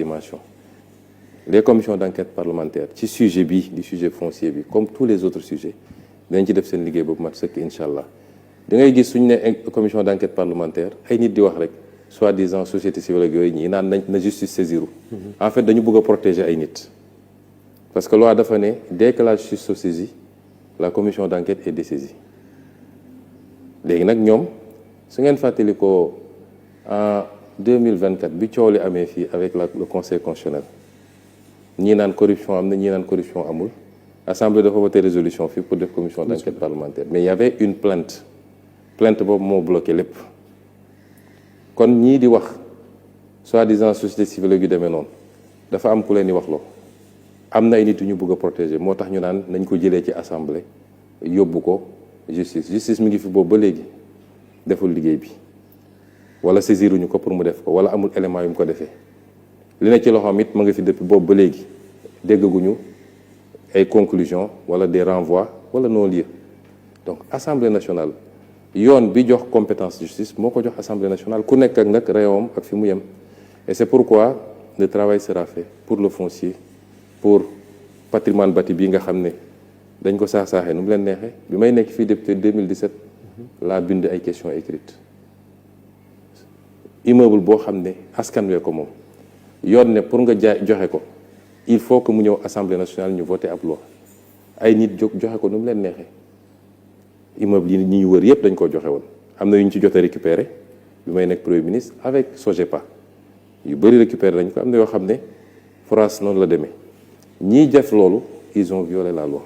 dimensions. Les commissions d'enquête parlementaire ci sujet bi di sujet foncier bi comme tous les autres sujets dinañ ci def seen liggéey boobu mat sëkk incha allah da ngay gis suñu ne commission d'enquête parlementaire ay nit di wax rek soi-disant société civile ak yooyu ñii naan nañ na justice saisiru en fait dañu bëgg a protéger ay nit parce que loi dafa ne dès que la justice se saisit la commission d'enquête est dessaisie léegi nag ñoom su ngeen fàttali ko en 2024 bi coow li amee fii avec le conseil constitutionnel ñii naan corruption am na ñii naan corruption amul assemblée dafa voté résolution fii pour def commission d'enquête parlementaire mais il y avait une plainte boobu moo bloqué lépp kon ñii di wax soi-disant société civile yu demee noonu dafa am ku leen di wax loo am na ay nit yu ñu bëgg a protéger moo tax ñu naan nañ ko jëlee ci assemblée yóbbu ko justice mi ngi fi boobu ba léegi deful liggéey bi wala saisiruñu ko pour mu def ko wala amul élément yu mu ko defee li ne ci loxoom it ma nga fi depuis boobu ba léegi déggaguñu ay conclusions wala des renvois wala non-lieu donc assemblée nationale yoon bi jox compétence justice moo ko jox assemblée nationale ku nekk ak nag réewam ak fi mu yem et c'est pourquoi le travail sera fait pour le foncier pour patrimoine bâti bii nga xam ne dañ ko saax-saaxee nu mu leen neexee bi may nekk fii depuis 2017 laa bind ay questions écrites immeuble boo xam ne askan wee ko moom yoon ne pour nga jaay joxe ko il faut que mu ñëw assemblée nationale ñu voté ab loi ay nit jóg joxe ko nu mu leen neexee immeuble yi ñi ñu wër yëpp dañ koo joxe woon am na yu ñu ci jot a récupéré bi may nekk premier ministre avec SOGEPA yu bëri récupéré dañ ko am na yoo xam ne France noonu la demee ñiy def loolu ils ont violé la loi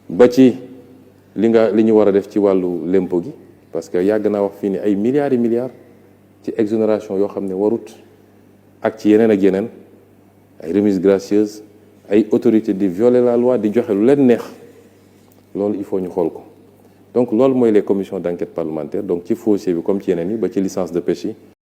ba ci li ñu war a def ci wàllu lempo gi parce que yàgg naa wax fii ni ay milliards et milliards ci exonération yoo xam ne warut ak ci yeneen ak yeneen ay remises gracieuses ay autorités di violer la loi di joxe lu leen neex loolu il faut ñu xool ko donc loolu mooy les commissions d'enquête parlementaire donc ci foncier bi comme ci yeneen yi ba ci licence de pêche yi